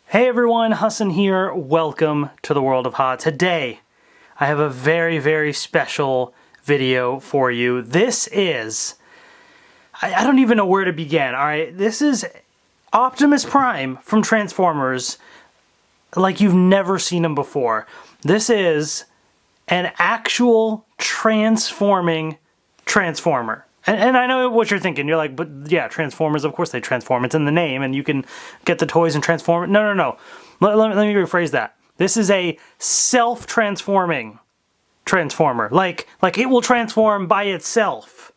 Hey everyone, Hassan here. Welcome to the world of Ha. Today, I have a very, very special video for you. This is... I don't even know where to begin, alright? This is Optimus Prime from Transformers like you've never seen him before. This is an actual transforming Transformer. And I know what you're thinking. You're like, but yeah, Transformers, of course they transform. It's in the name, and you can get the toys and transform. No. Let me rephrase that. This is a self-transforming Transformer. Like it will transform by itself.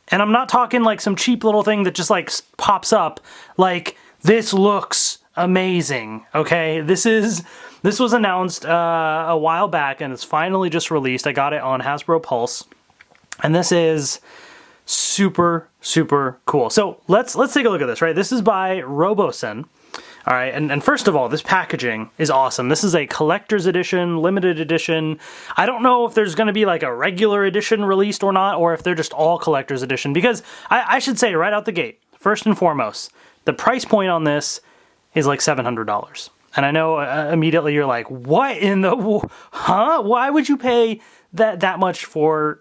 And I'm not talking like some cheap little thing that just like pops up. Like, this looks amazing, okay? This was announced a while back, and it's finally just released. I got it on Hasbro Pulse. And this is... super cool. So let's take a look at this, right? This is by Robosen. All right, and first of all, this packaging is awesome. This is a collector's edition, limited edition. I don't know if there's going to be like a regular edition released or not, or if they're just all collector's edition, because I should say right out the gate, first and foremost, the price point on this is like $700. And I know immediately you're like, what in the... Huh? Why would you pay that much for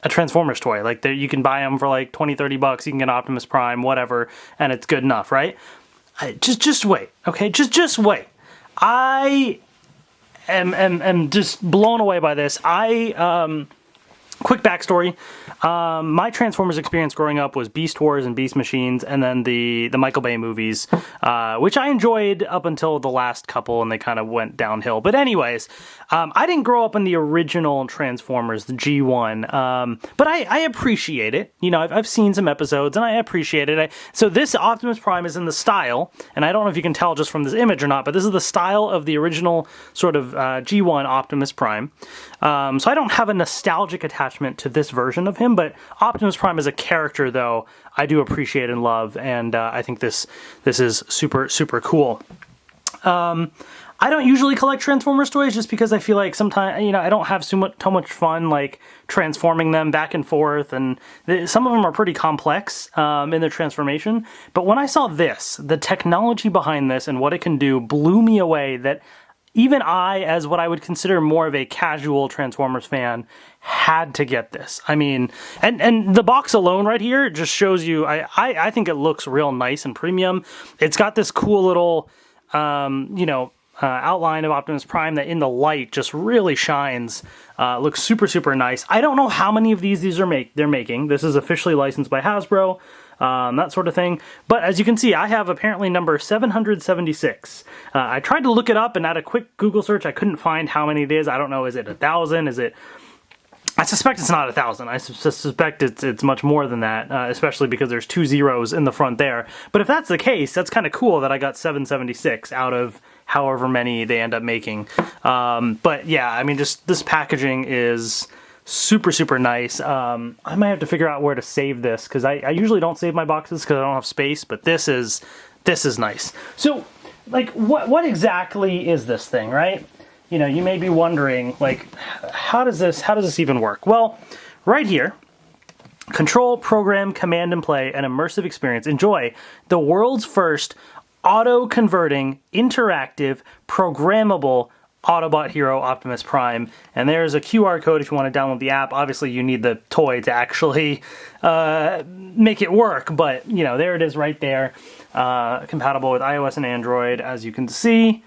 a Transformers toy? Like, you can buy them for like 20-30 bucks. You can get Optimus Prime, whatever, and it's good enough, right? Just wait, okay? Just wait. I am just blown away by this. Quick backstory. My Transformers experience growing up was Beast Wars and Beast Machines, and then the Michael Bay movies, which I enjoyed up until the last couple, and they kind of went downhill. But anyways, I didn't grow up in the original Transformers, the G1, but I appreciate it. You know, I've seen some episodes, and I appreciate it. So this Optimus Prime is in the style, and I don't know if you can tell just from this image or not, but this is the style of the original sort of G1 Optimus Prime. So I don't have a nostalgic attachment to this version of him, but Optimus Prime as a character, though, I do appreciate and love, and I think this is super cool. I don't usually collect Transformers toys just because I feel like sometimes, you know, I don't have too much fun like transforming them back and forth, and some of them are pretty complex in their transformation. But when I saw this, the technology behind this and what it can do blew me away, that even I, as what I would consider more of a casual Transformers fan, had to get this. I mean, and the box alone right here just shows you, I think it looks real nice and premium. It's got this cool little, outline of Optimus Prime that in the light just really shines. Looks super nice. I don't know how many of these they're making. This is officially licensed by Hasbro. That sort of thing. But as you can see, I have apparently number 776. I tried to look it up, and at a quick Google search, I couldn't find how many it is. I don't know, is it 1,000? Is it... I suspect it's not 1,000. I suspect it's much more than that, especially because there's 2 zeros in the front there. But if that's the case, that's kind of cool that I got 776 out of however many they end up making. But yeah, I mean, just this packaging is... super nice. I might have to figure out where to save this, because I usually don't save my boxes because I don't have space, but this is nice. So, like, what exactly is this thing, right? You know, you may be wondering, like, how does this even work? Well, right here, control, program, command and play, an immersive experience. Enjoy the world's first auto-converting, interactive, programmable Autobot hero Optimus Prime. And there's a QR code if you want to download the app. Obviously you need the toy to actually make it work, but you know, there it is right there. Compatible with iOS and Android, as you can see.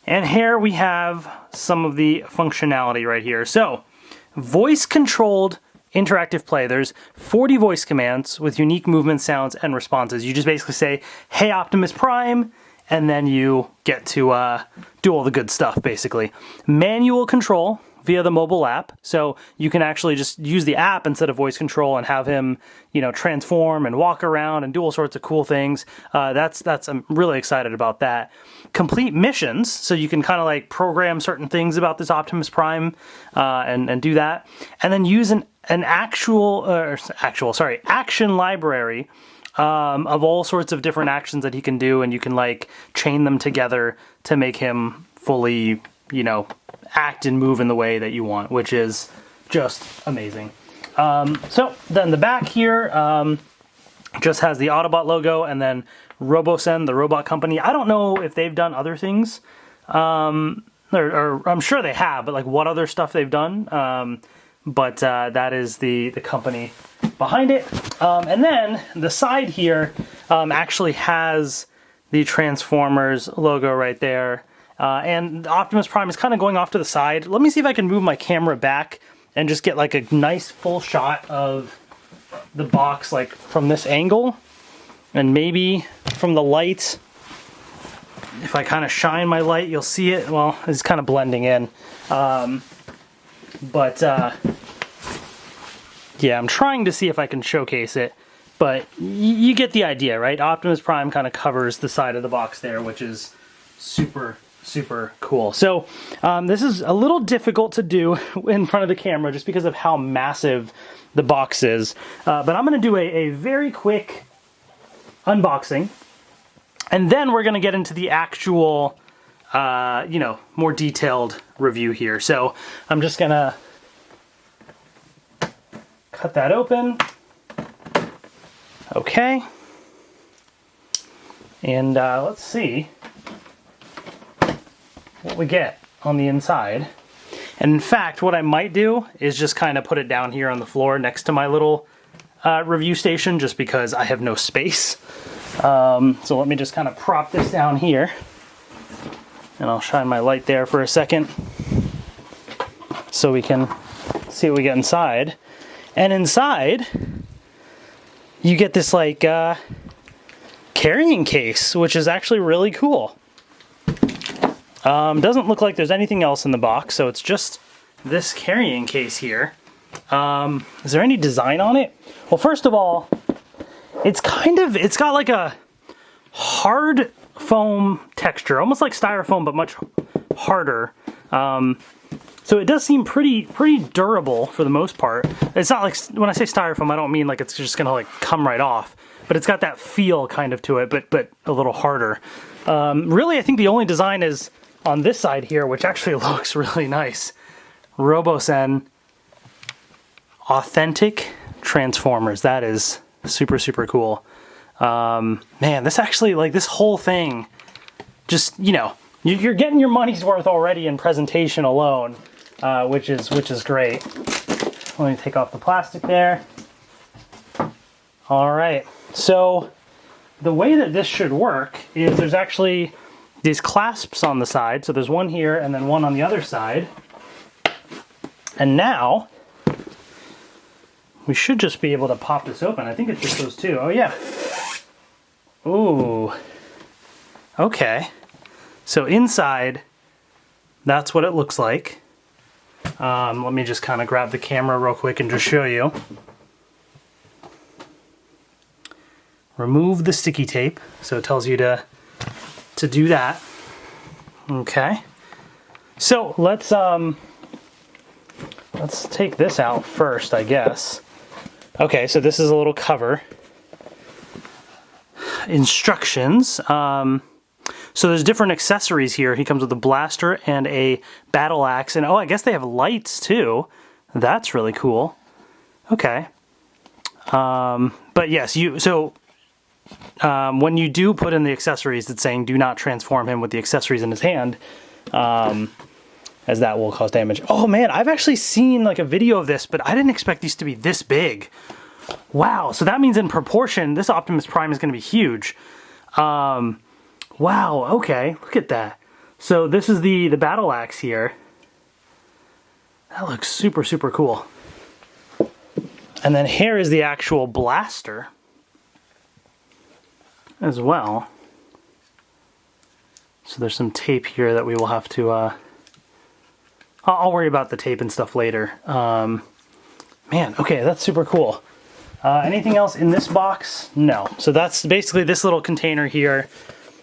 And here we have some of the functionality right here. So, voice controlled interactive play. There's 40 voice commands with unique movement, sounds, and responses. You just basically say, "Hey Optimus Prime," and then you get to do all the good stuff, basically. Manual control via the mobile app, so you can actually just use the app instead of voice control and have him, you know, transform and walk around and do all sorts of cool things. I'm really excited about that. Complete missions, so you can kind of like program certain things about this Optimus Prime and do that, and then use an action library of all sorts of different actions that he can do, and you can like chain them together to make him fully, you know, act and move in the way that you want, which is just amazing. So then the back here, just has the Autobot logo and then Robosen, the robot company. I don't know if they've done other things, or I'm sure they have, but like what other stuff they've done. But that is the company behind it. And then the side here actually has the Transformers logo right there. And Optimus Prime is kind of going off to the side. Let me see if I can move my camera back and just get like a nice full shot of the box like from this angle. And maybe from the light, if I kind of shine my light, you'll see it. Well, it's kind of blending in. Yeah, I'm trying to see if I can showcase it. But you get the idea, right? Optimus Prime kind of covers the side of the box there, which is super, super cool. So this is a little difficult to do in front of the camera just because of how massive the box is. But I'm going to do a very quick unboxing. And then we're going to get into the actual, you know, more detailed review here. So I'm just going to cut that open. Okay. And let's see what we get on the inside. And in fact, what I might do is just kind of put it down here on the floor next to my little review station, just because I have no space. So let me just kind of prop this down here. And I'll shine my light there for a second so we can see what we get inside. And inside, you get this like carrying case, which is actually really cool. Doesn't look like there's anything else in the box, so it's just this carrying case here. Is there any design on it? Well, first of all, it's got like a hard foam texture, almost like styrofoam, but much harder. So it does seem pretty durable for the most part. It's not like, when I say styrofoam, I don't mean like it's just gonna like come right off, but it's got that feel kind of to it, but a little harder. Really, I think the only design is on this side here, which actually looks really nice. Robosen Authentic Transformers. That is super, super cool. Man, this actually, like this whole thing, just, you know, you're getting your money's worth already in presentation alone, which is great. Let me take off the plastic there. All right, so the way that this should work is there's actually these clasps on the side. So there's one here and then one on the other side. And now we should just be able to pop this open. I think it's just those two. Oh yeah. Ooh. Okay. So inside, that's what it looks like. Let me just kind of grab the camera real quick and just show you. Remove the sticky tape. So it tells you to do that. Okay. So let's take this out first, I guess. Okay, so this is a little cover. Instructions. So there's different accessories here. He comes with a blaster and a battle axe. And oh, I guess they have lights too. That's really cool. Okay. But yes, when you do put in the accessories, it's saying do not transform him with the accessories in his hand, as that will cause damage. Oh man, I've actually seen like a video of this, but I didn't expect these to be this big. Wow, so that means in proportion, this Optimus Prime is going to be huge. Wow, okay, look at that. So this is the battle axe here. That looks super, super cool. And then here is the actual blaster as well. So there's some tape here that we will have to, I'll worry about the tape and stuff later. Man, okay, that's super cool. Anything else in this box? No. So that's basically this little container here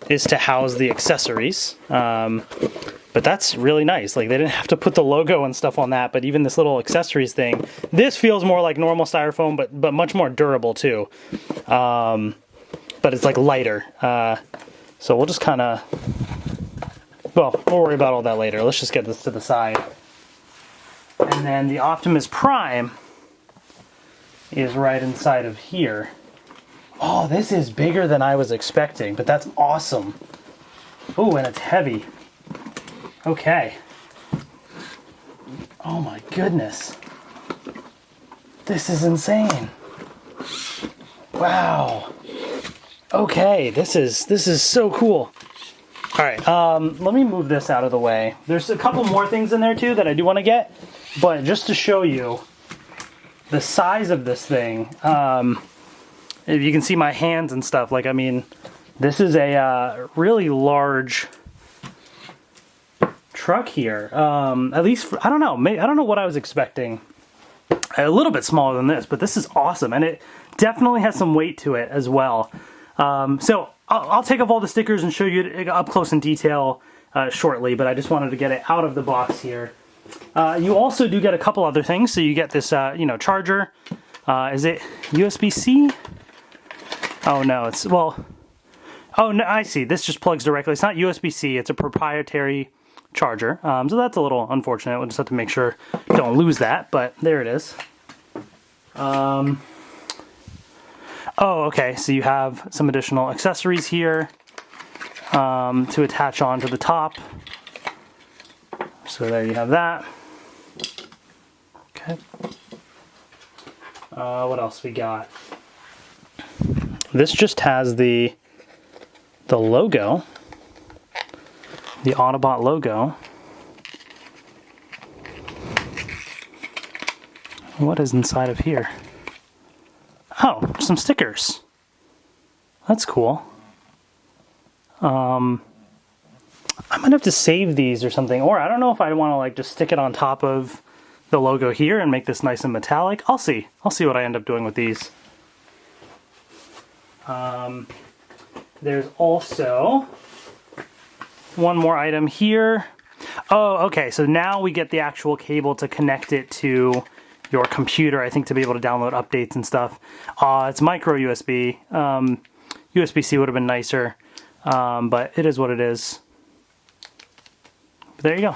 is to house the accessories. But that's really nice. Like they didn't have to put the logo and stuff on that, but even this little accessories thing, this feels more like normal styrofoam, but much more durable too. But it's like lighter. So we'll just kind of, well, we'll worry about all that later. Let's just get this to the side. And then the Optimus Prime is right inside of here. Oh, this is bigger than I was expecting, but that's awesome. Oh, and it's heavy. Okay. Oh my goodness. This is insane. Wow. Okay, this is so cool. All right, let me move this out of the way. There's a couple more things in there too that I do want to get, but just to show you the size of this thing, if you can see my hands and stuff, like, I mean, this is a really large truck here. At least, I don't know, maybe, I don't know what I was expecting. A little bit smaller than this, but this is awesome, and it definitely has some weight to it as well. So I'll take off all the stickers and show you up close in detail shortly, but I just wanted to get it out of the box here. You also do get a couple other things. So you get this, you know, charger. Is it USB-C? Oh no, it's, well, oh no, I see. This just plugs directly. It's not USB-C, it's a proprietary charger. So that's a little unfortunate. We'll just have to make sure don't lose that, but there it is. Oh, okay, so you have some additional accessories here to attach onto the top. So there you have that. Okay. What else we got? This just has the logo, the Autobot logo. What is inside of here? Oh, some stickers. That's cool. I might have to save these or something, or I don't know if I want to like just stick it on top of the logo here and make this nice and metallic. I'll see. I'll see what I end up doing with these. There's also one more item here. Oh, okay. So now we get the actual cable to connect it to your computer, I think, to be able to download updates and stuff. It's micro USB. USB-C would have been nicer, but it is what it is. But there you go.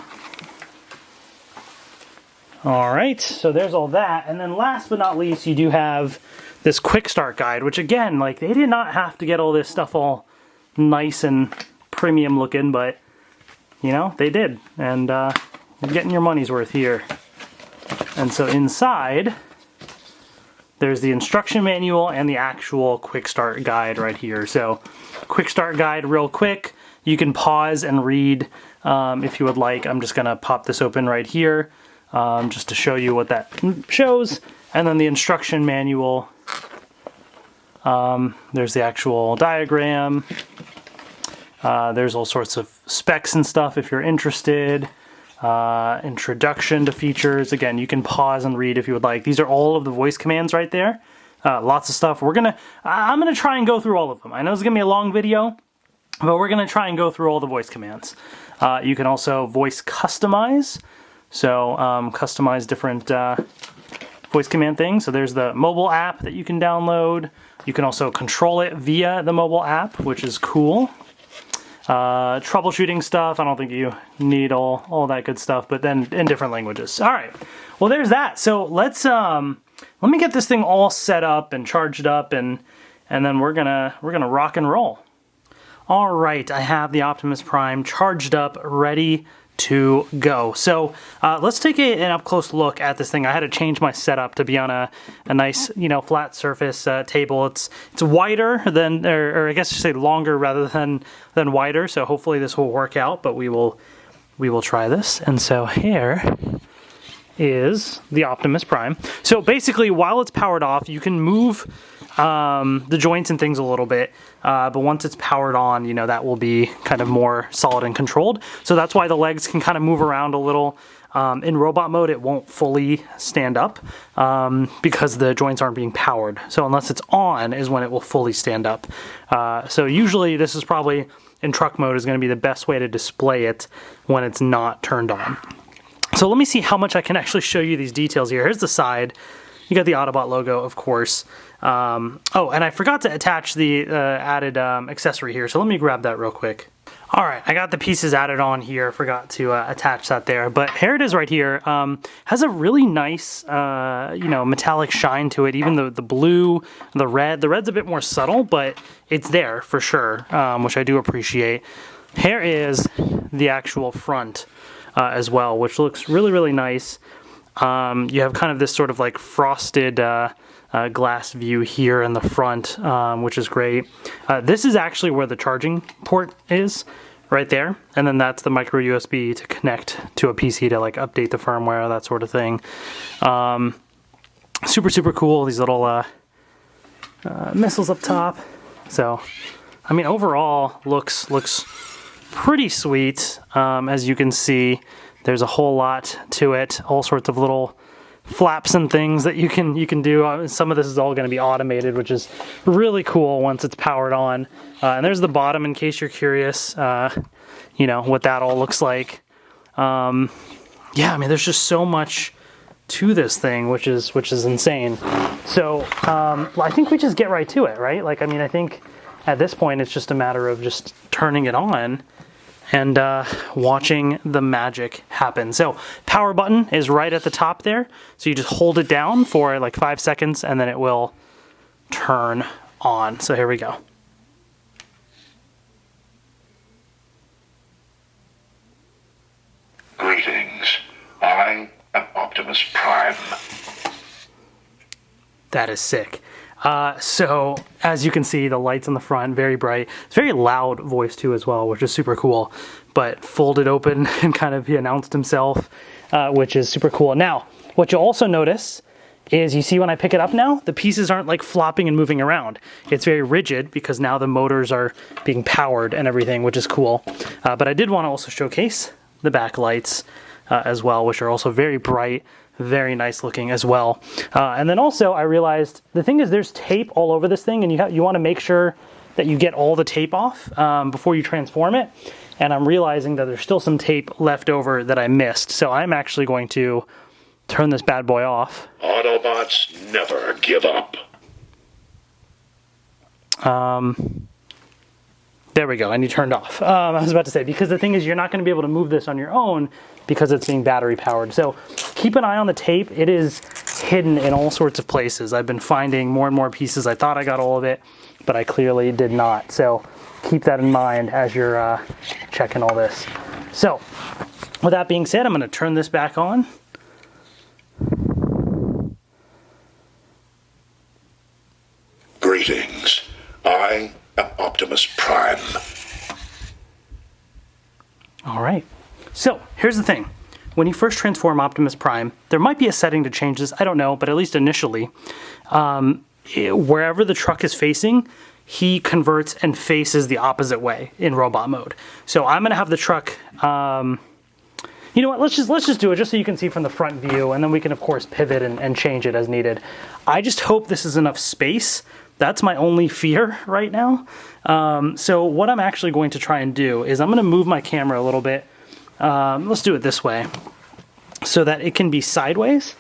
All right, so there's all that. And then last but not least, you do have this quick start guide, which again, like, they did not have to get all this stuff all nice and premium looking, but you know, they did. And you're getting your money's worth here. And so inside, there's the instruction manual and the actual quick start guide right here. So quick start guide, real quick. You can pause and read if you would like. I'm just gonna pop this open right here just to show you what that shows. And then the instruction manual, there's the actual diagram. There's all sorts of specs and stuff if you're interested. Introduction to features. Again, you can pause and read if you would like. These are all of the voice commands right there. Lots of stuff. I'm gonna try and go through all of them. I know it's gonna be a long video, but we're gonna try and go through all the voice commands. You can also voice customize. So customize different voice command things. So there's the mobile app that you can download. You can also control it via the mobile app, which is cool. Troubleshooting stuff, I don't think you need all that good stuff, but then in different languages. All right, well, there's that. So let's let me get this thing all set up and charged up, and then we're gonna rock and roll. All right, I have the Optimus Prime charged up, ready to go. So let's take an up close look at this thing. I had to change my setup to be on a nice, you know, flat surface table. It's wider than, or I guess you say longer rather than wider. So hopefully this will work out, but we will try this. And so here is the Optimus Prime. So basically, while it's powered off, you can move the joints and things a little bit, but once it's powered on, you know, that will be kind of more solid and controlled. So that's why the legs can kind of move around a little. In robot mode, it won't fully stand up because the joints aren't being powered. So unless it's on is when it will fully stand up. So usually this is probably in truck mode is going to be the best way to display it when it's not turned on. So let me see how much I can actually show you these details here. Here's the side. You got the Autobot logo, of course. Oh, and I forgot to attach the added accessory here, so let me grab that real quick. All right, I got the pieces added on here. Forgot to attach that there, but here it is right here. Has a really nice, metallic shine to it. Even the blue, the red. The red's a bit more subtle, but it's there for sure, which I do appreciate. Here is the actual front as well, which looks really, really nice. You have kind of this sort of like frosted glass view here in the front, which is great. This is actually where the charging port is, right there. And then that's the micro USB to connect to a PC to like update the firmware, that sort of thing. Super, super cool. These little missiles up top. So, I mean, overall looks pretty sweet. As you can see, there's a whole lot to it. All sorts of little flaps and things that you can do. Some of this is all going to be automated, which is really cool once it's powered on. And there's the bottom in case you're curious, what that all looks like. Yeah, I mean, there's just so much to this thing, which is insane. So I think we just get right to it, right? Like, I mean, I think at this point it's just a matter of just turning it on and watching the magic happen. So power button is right at the top there. So you just hold it down for like 5 seconds and then it will turn on. So here we go. Greetings. I am Optimus Prime. That is sick. So as you can see, the lights on the front, very bright. It's very loud voice too as well, which is super cool. But folded open and kind of he announced himself, which is super cool. Now, what you'll also notice is you see when I pick it up now, the pieces aren't like flopping and moving around. It's very rigid because now the motors are being powered and everything, which is cool. But I did want to also showcase the back lights as well, which are also very bright. Very nice looking as well. And then also I realized the thing is there's tape all over this thing and you want to make sure that you get all the tape off before you transform it. And I'm realizing that there's still some tape left over that I missed. So I'm actually going to turn this bad boy off. Autobots never give up. There we go, and you turned off. I was about to say, because the thing is you're not going to be able to move this on your own because it's being battery powered. So keep an eye on the tape. It is hidden in all sorts of places. I've been finding more and more pieces. I thought I got all of it, but I clearly did not. So keep that in mind as you're checking all this. So with that being said, I'm going to turn this back on. Greetings. I am Optimus Prime. All right. So here's the thing. When you first transform Optimus Prime, there might be a setting to change this. I don't know, but at least initially, wherever the truck is facing, he converts and faces the opposite way in robot mode. So I'm going to have the truck... you know what? Let's just do it just so you can see from the front view, and then we can, of course, pivot and change it as needed. I just hope this is enough space. That's my only fear right now. So what I'm actually going to try and do is I'm going to move my camera a little bit. Let's do it this way so that it can be sideways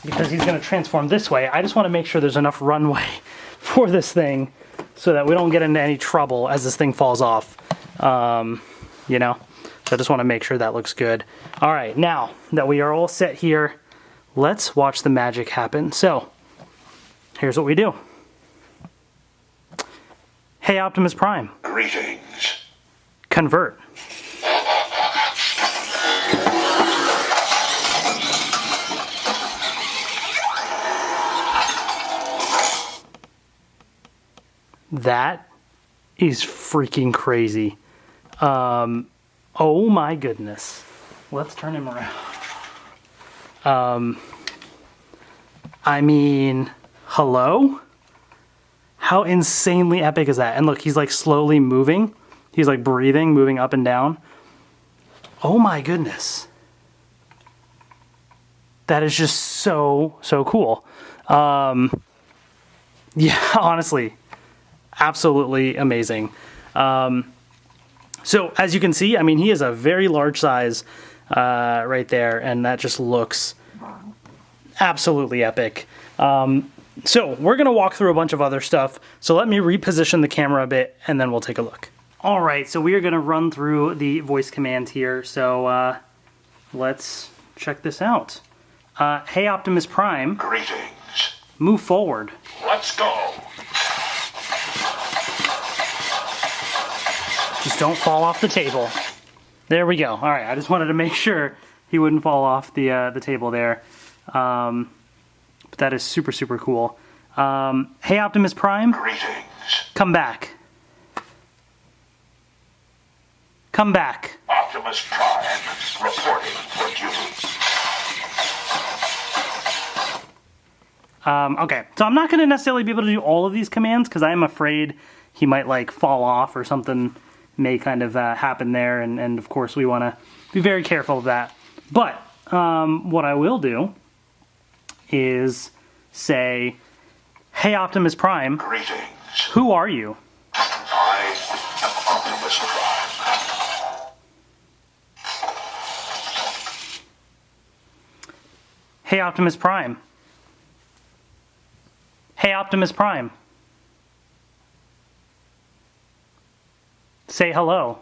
because he's going to transform this way. I just want to make sure there's enough runway for this thing so that we don't get into any trouble as this thing falls off. So I just want to make sure that looks good. All right, now that we are all set here, let's watch the magic happen. So here's what we do. Hey, Optimus Prime. Greetings. Convert. That is freaking crazy. Oh my goodness. Let's turn him around. I mean, hello? How insanely epic is that? And look, he's like slowly moving. He's like breathing, moving up and down. Oh my goodness. That is just so cool. Yeah, honestly, absolutely amazing. So as you can see, I mean, he is a very large size right there, and that just looks absolutely epic. So we're going to walk through a bunch of other stuff. So let me reposition the camera a bit, and then we'll take a look. All right, so we are going to run through the voice commands here. So let's check this out. Hey, Optimus Prime. Greetings. Move forward. Let's go. Just don't fall off the table. There we go. All right, I just wanted to make sure he wouldn't fall off the table there. But that is super, super cool. Hey, Optimus Prime. Greetings. Come back. Come back. Optimus Prime reporting for duty. Okay, so I'm not going to necessarily be able to do all of these commands because I am afraid he might like fall off or something may kind of happen there, and of course we want to be very careful of that. But what I will do is say, hey Optimus Prime. Greetings. Who are you? I am Optimus Prime. Hey Optimus Prime. Hey Optimus Prime. Say hello.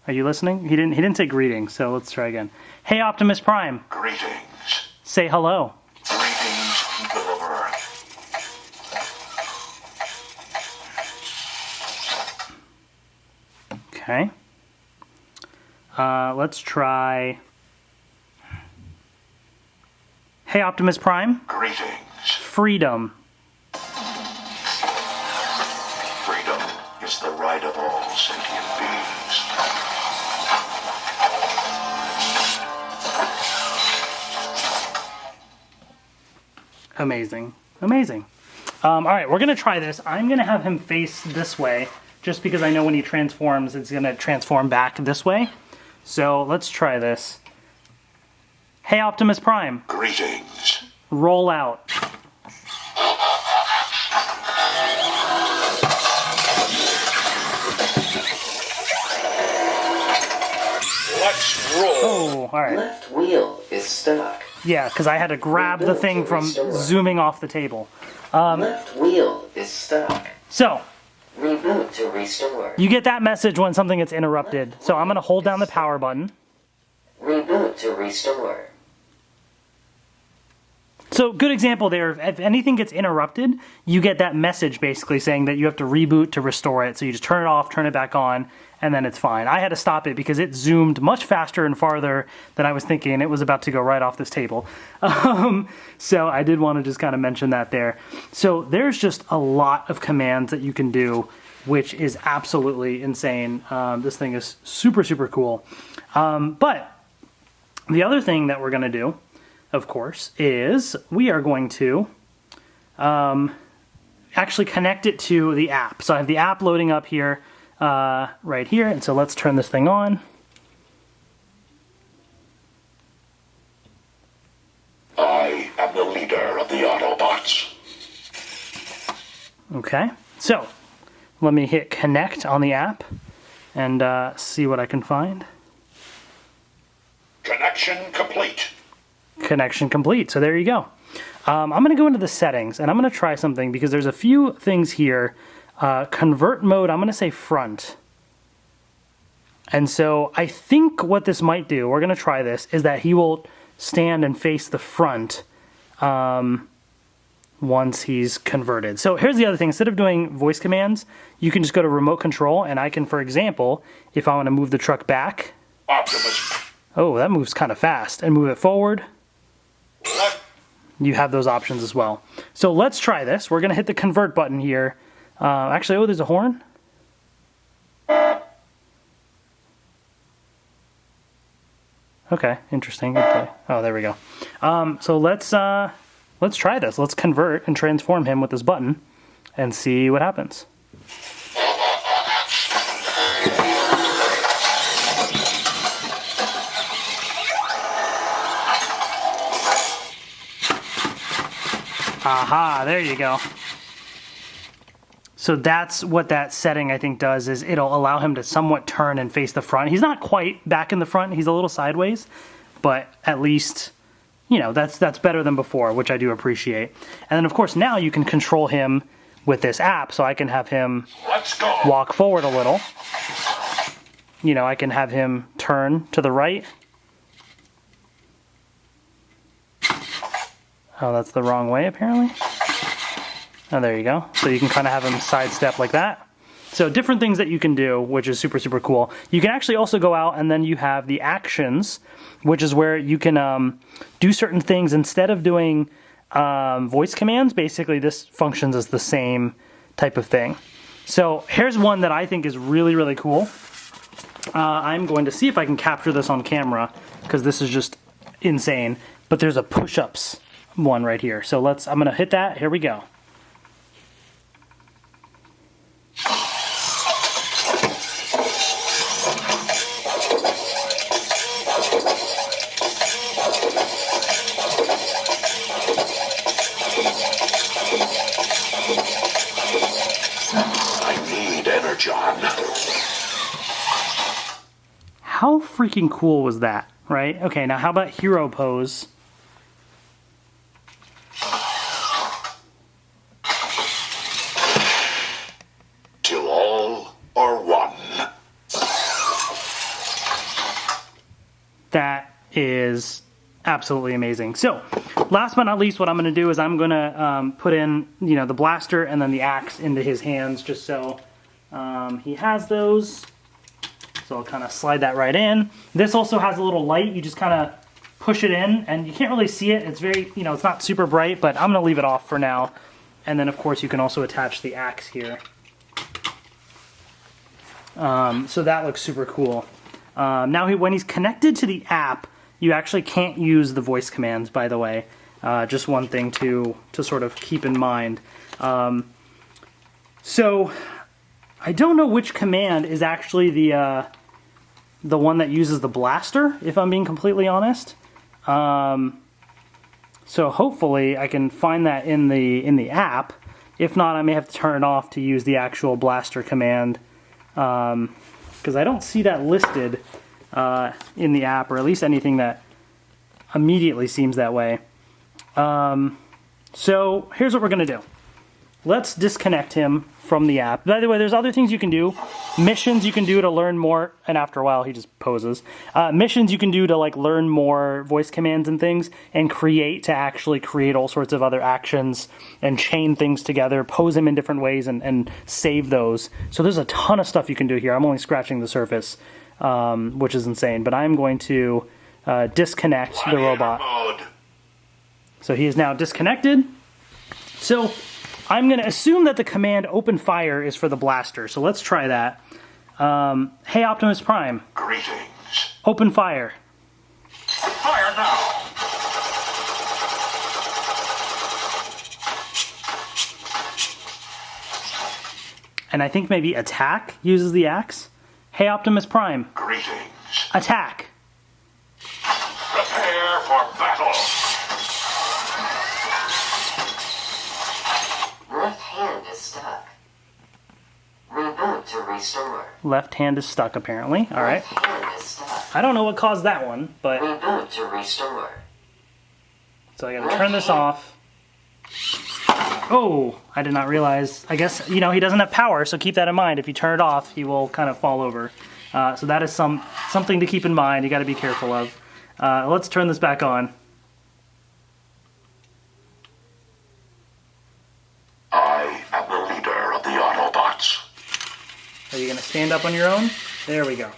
Are you listening? He didn't say greetings, so let's try again. Hey Optimus Prime. Greetings. Say hello. Greetings, people of Earth. Okay. Let's try. Hey Optimus Prime. Greetings. Freedom. Freedom is the right of all sentient beings. Amazing. Amazing. All right, we're going to try this. I'm going to have him face this way, just because I know when he transforms, it's going to transform back this way. So let's try this. Hey, Optimus Prime. Greetings. Roll out. Let's roll. Oh, all right. Left wheel is stuck. Yeah, because I had to grab the thing from zooming off the table. Left wheel is stuck. So, Reboot to restore. you get that message when something gets interrupted. So I'm going to hold down the power button. Reboot to restore. So, good example there. If anything gets interrupted, you get that message basically saying that you have to reboot to restore it. So you just turn it off, turn it back on, and then it's fine. I had to stop it because it zoomed much faster and farther than I was thinking. It was about to go right off this table. So I did want to just kind of mention that there. So there's just a lot of commands that you can do, which is absolutely insane. This thing is super, super cool. But the other thing that we're going to do, of course, is we are going to actually connect it to the app. So I have the app loading up here, right here, and so let's turn this thing on. I am the leader of the Autobots. Okay, so let me hit connect on the app and see what I can find. Connection complete. Connection complete. So there you go. I'm going to go into the settings and I'm going to try something because there's a few things here. Convert mode, I'm going to say front. And so I think what this might do, we're going to try this, is that he will stand and face the front once he's converted. So here's the other thing. Instead of doing voice commands, you can just go to remote control and I can, for example, if I want to move the truck back. Optimus. Oh, that moves kind of fast. And move it forward. Left. You have those options as well. So let's try this. We're going to hit the convert button here. Actually, oh, there's a horn. Okay, interesting. Good play. Oh, there we go. So let's try this. Let's convert and transform him with this button and see what happens. Aha, there you go. So that's what that setting, I think, does, is it'll allow him to somewhat turn and face the front. He's not quite back in the front. He's a little sideways, but at least, you know, that's better than before, which I do appreciate. And then, of course, now you can control him with this app. So I can have him Let's go. walk forward a little. You know, I can have him turn to the right. Oh, that's the wrong way, apparently. Oh, there you go. So you can kind of have him sidestep like that. So different things that you can do, which is super, super cool. You can actually also go out and then you have the actions, which is where you can do certain things instead of doing voice commands. Basically, this functions as the same type of thing. So here's one that I think is really, really cool. I'm going to see if I can capture this on camera because this is just insane. But there's a push-ups one right here. So I'm going to hit that. Here we go. I need energon. How freaking cool was that, right? Okay, now how about hero pose? Till all are one. That is absolutely amazing. So, last but not least, what I'm going to do is I'm going to put in, you know, the blaster and then the axe into his hands, just so he has those. So I'll kind of slide that right in. This also has a little light. You just kind of push it in, and you can't really see it. It's very, you know, it's not super bright, but I'm going to leave it off for now. And then, of course, you can also attach the axe here. So that looks super cool. Now, when he's connected to the app, you actually can't use the voice commands, by the way. Just one thing to sort of keep in mind. So I don't know which command is actually the one that uses the blaster, if I'm being completely honest. So hopefully I can find that in the app. If not, I may have to turn it off to use the actual blaster command. Because I don't see that listed in the app, or at least anything that immediately seems that way. So here's what we're going to do. Let's disconnect him from the app. By the way, there's other things you can do. Missions you can do to learn more, and after a while he just poses. Missions you can do to like learn more voice commands and things, and actually create all sorts of other actions and chain things together, pose him in different ways, and save those. So there's a ton of stuff you can do here. I'm only scratching the surface, which is insane. But I'm going to disconnect the robot. Mode. So he is now disconnected. So I'm going to assume that the command open fire is for the blaster. So let's try that. Hey Optimus Prime, Greetings. open fire. Fire now. And I think maybe attack uses the axe. Hey Optimus Prime, Greetings. attack. Prepare for battle. Left hand is stuck. Reboot to restore. Left hand is stuck apparently. All right. Left hand is stuck. I don't know what caused that one, but Reboot to restore. so I got to turn this off. Oh, I did not realize. I guess, you know, he doesn't have power, so keep that in mind. If you turn it off, he will kind of fall over. So that is something to keep in mind. You got to be careful of. Let's turn this back on. I am the leader of the Autobots. Are you going to stand up on your own? There we go.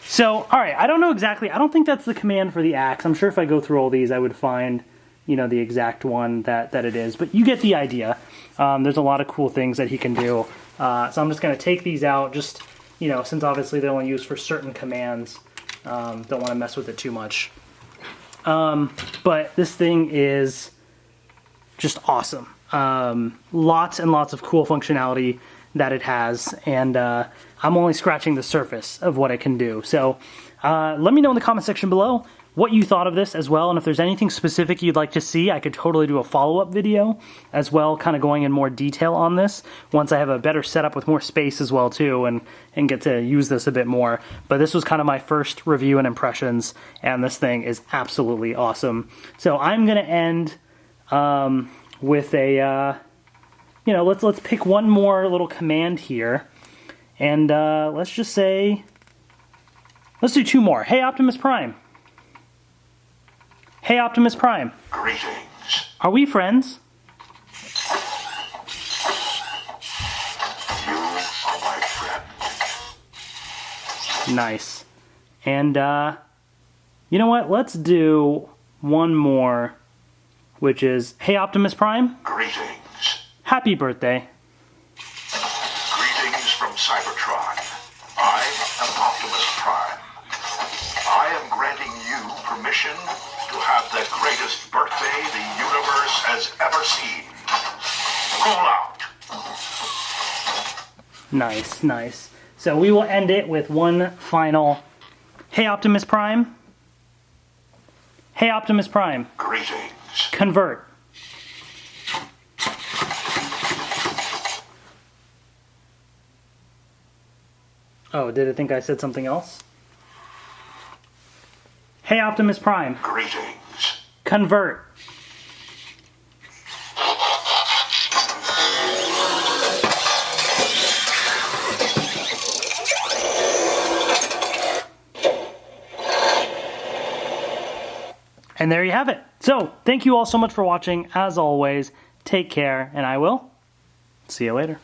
So, all right, I don't know exactly. I don't think that's the command for the axe. I'm sure if I go through all these, I would find, you know, the exact one that it is. But you get the idea. There's a lot of cool things that he can do. So I'm just going to take these out, just, you know, since obviously they're only used for certain commands. Don't want to mess with it too much. But this thing is just awesome. Lots and lots of cool functionality that it has, and I'm only scratching the surface of what it can do. So let me know in the comment section below what you thought of this as well, and if there's anything specific you'd like to see, I could totally do a follow-up video as well, kind of going in more detail on this once I have a better setup with more space as well too, and get to use this a bit more. But this was kind of my first review and impressions, and this thing is absolutely awesome. So I'm going to end with a you know, let's pick one more little command here, and let's just say, let's do two more. Hey Optimus Prime. Hey Optimus Prime. Greetings. Are we friends? You are my friend. Nice. And you know what? Let's do one more, which is, hey Optimus Prime. Greetings. Happy birthday. Greetings from Cybertron. I am Optimus Prime. I am granting you permission to have the greatest birthday the universe has ever seen. Roll out. Nice, nice. So we will end it with one final, hey Optimus Prime. Hey Optimus Prime. Greetings. Convert. Oh, did it think I said something else? Hey Optimus Prime. Greetings. Convert. And there you have it. So, thank you all so much for watching. As always, take care, and I will see you later.